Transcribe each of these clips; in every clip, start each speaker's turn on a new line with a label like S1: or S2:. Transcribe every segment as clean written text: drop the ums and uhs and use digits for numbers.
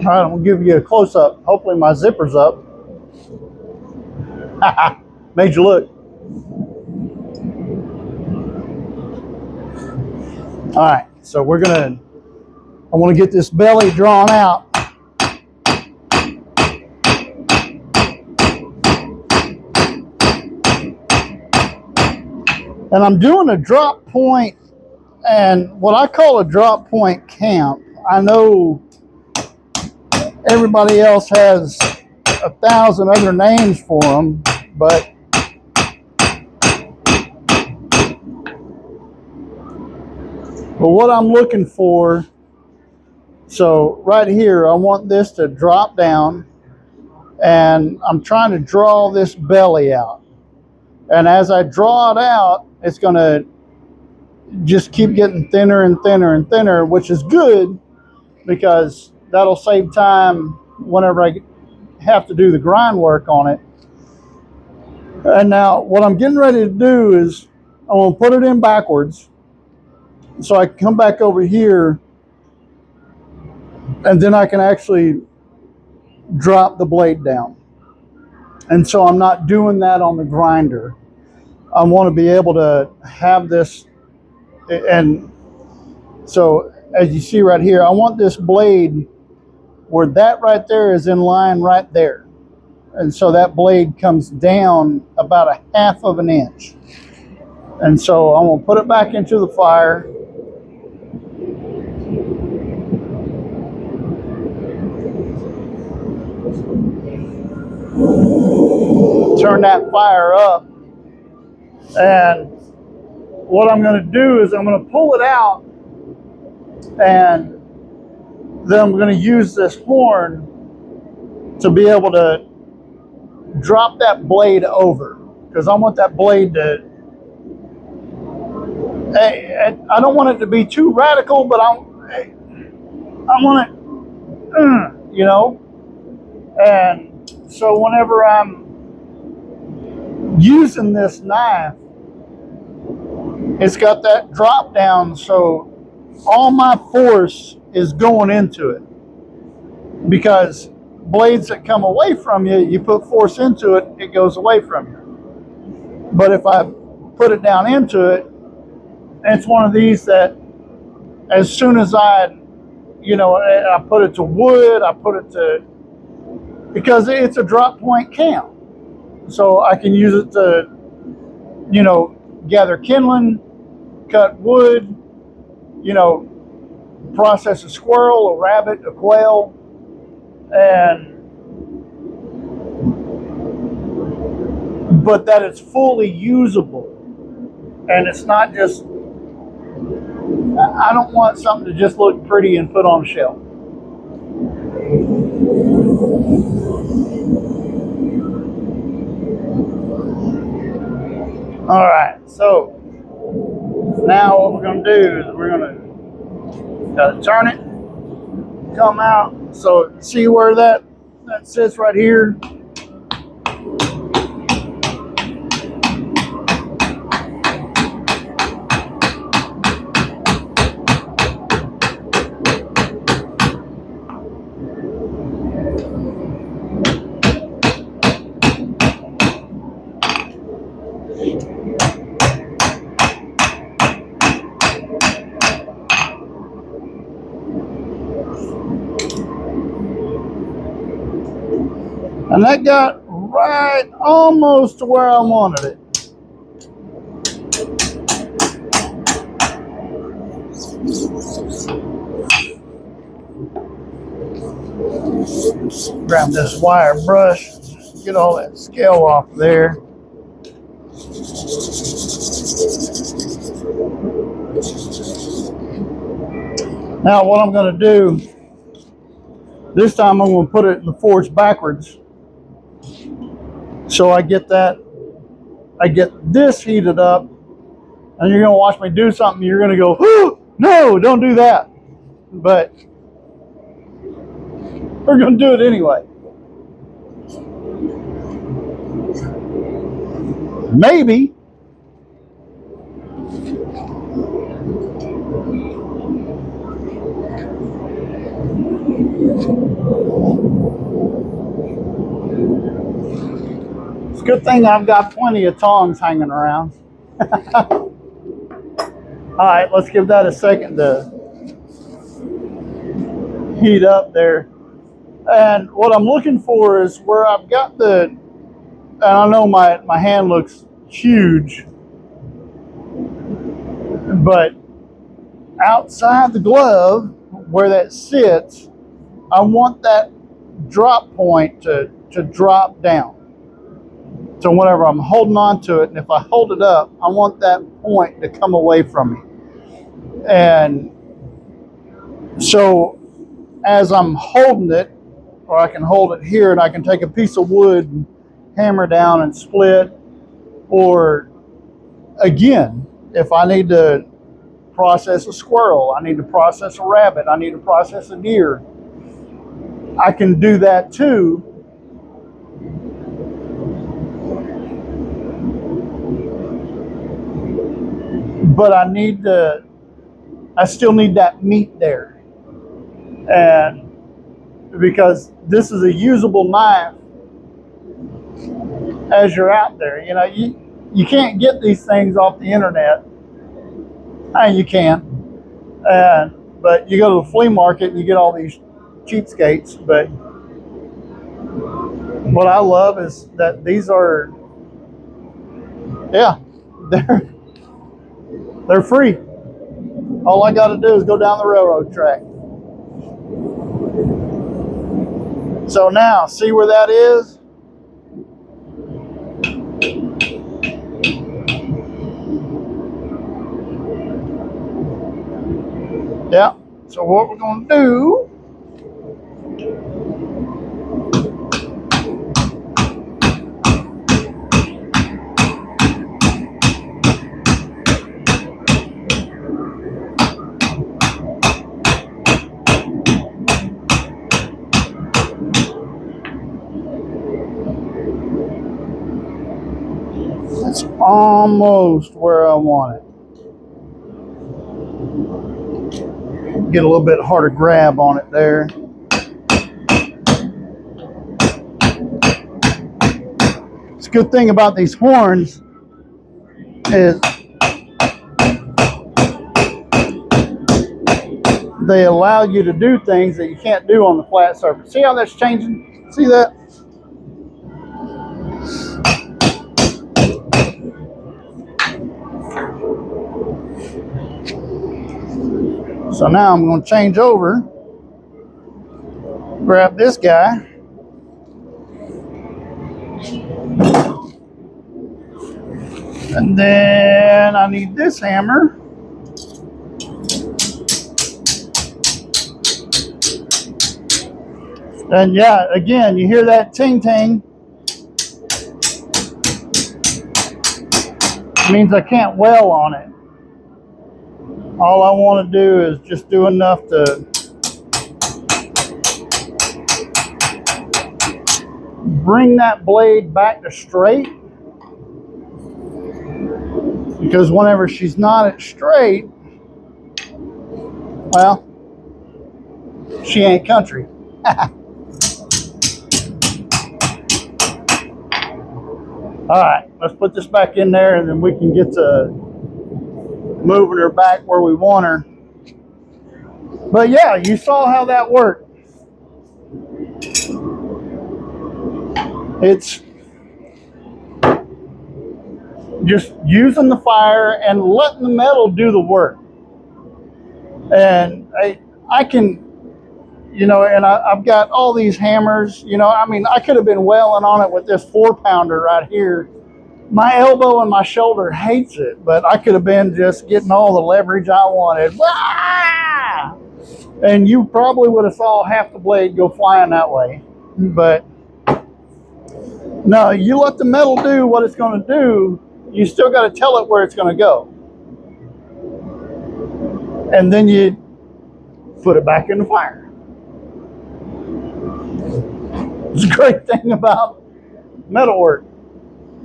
S1: All right, I'm gonna give you a close up. Hopefully my zipper's up. Made you look. All right, so I want to get this belly drawn out. And I'm doing a drop point, and what I call a drop point camp. I know everybody else has 1,000 other names for them, but what I'm looking for, so right here, I want this to drop down, and I'm trying to draw this belly out. And as I draw it out, it's going to just keep getting thinner and thinner and thinner, which is good because that'll save time whenever I have to do the grind work on it. And now what I'm getting ready to do is I'm going to put it in backwards so I can come back over here, and then I can actually drop the blade down. And so I'm not doing that on the grinder. I want to be able to have this, and so as you see right here, I want this blade where that right there is in line right there. And so that blade comes down about 1/2 of an inch. And so I'm going to put it back into the fire. Turn that fire up. And what I'm going to do is I'm going to pull it out, and then I'm going to use this horn to be able to drop that blade over, because I want that blade to, I don't want it to be too radical, but I want it, you know. And so whenever I'm using this knife, it's got that drop down, so all my force is going into it, because blades that come away from you, you put force into it, it goes away from you. But if I put it down into it, it's one of these that as soon as I put it to wood, I put it to, because it's a drop point camp, so I can use it to, gather kindling, cut wood, process a squirrel, a rabbit, a quail, but that it's fully usable, and it's not just, I don't want something to just look pretty and put on a shelf. All right, so now what we're going to do is we're going to turn it, come out. So see where that sits right here? And that got right almost to where I wanted it. Grab this wire brush, get all that scale off there. Now what I'm going to do, this time I'm going to put it in the forge backwards. So I get this heated up, and you're going to watch me do something, you're going to go, oh, no, don't do that. But we're going to do it anyway. Maybe. It's a good thing I've got plenty of tongs hanging around. All right, let's give that a second to heat up there. And what I'm looking for is where I've got and I know my hand looks huge, but outside the glove where that sits, I want that drop point to drop down. So whenever I'm holding on to it, and if I hold it up, I want that point to come away from me. And so as I'm holding it, or I can hold it here and I can take a piece of wood and hammer down and split, or again, if I need to process a squirrel, I need to process a rabbit, I need to process a deer, I can do that too. But I still need that meat there. And because this is a usable knife as you're out there. You know, you can't get these things off the internet. You can. But you go to the flea market and you get all these cheapskates. But what I love is that these are, yeah, they're free. All I got to do is go down the railroad track. So now, see where that is? Yeah. So what we're going to do, it's almost where I want it. Get a little bit harder grab on it there. It's a good thing about these horns is they allow you to do things that you can't do on the flat surface. See how that's changing? See that? So now I'm going to change over, grab this guy, and then I need this hammer. And yeah, again, you hear that ting ting. It means I can't well on it. All I want to do is just do enough to bring that blade back to straight. Because whenever she's not at straight, well, she ain't country. All right, let's put this back in there and then we can get to moving her back where we want her. But yeah, you saw how that worked. It's just using the fire and letting the metal do the work. And I can, you know, and I've got all these hammers, you know, I mean, I could have been wailing on it with this 4-pounder right here. My elbow and my shoulder hates it, but I could have been just getting all the leverage I wanted. Ah! And you probably would have saw half the blade go flying that way. But no, you let the metal do what it's going to do. You still got to tell it where it's going to go. And then you put it back in the fire. It's a great thing about metalwork,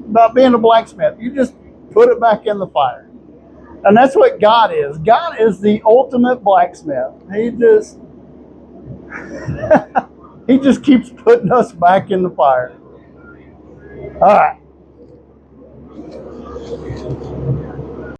S1: about being a blacksmith. You just put it back in the fire. And that's what God is. God is the ultimate blacksmith. He just He just keeps putting us back in the fire. All right.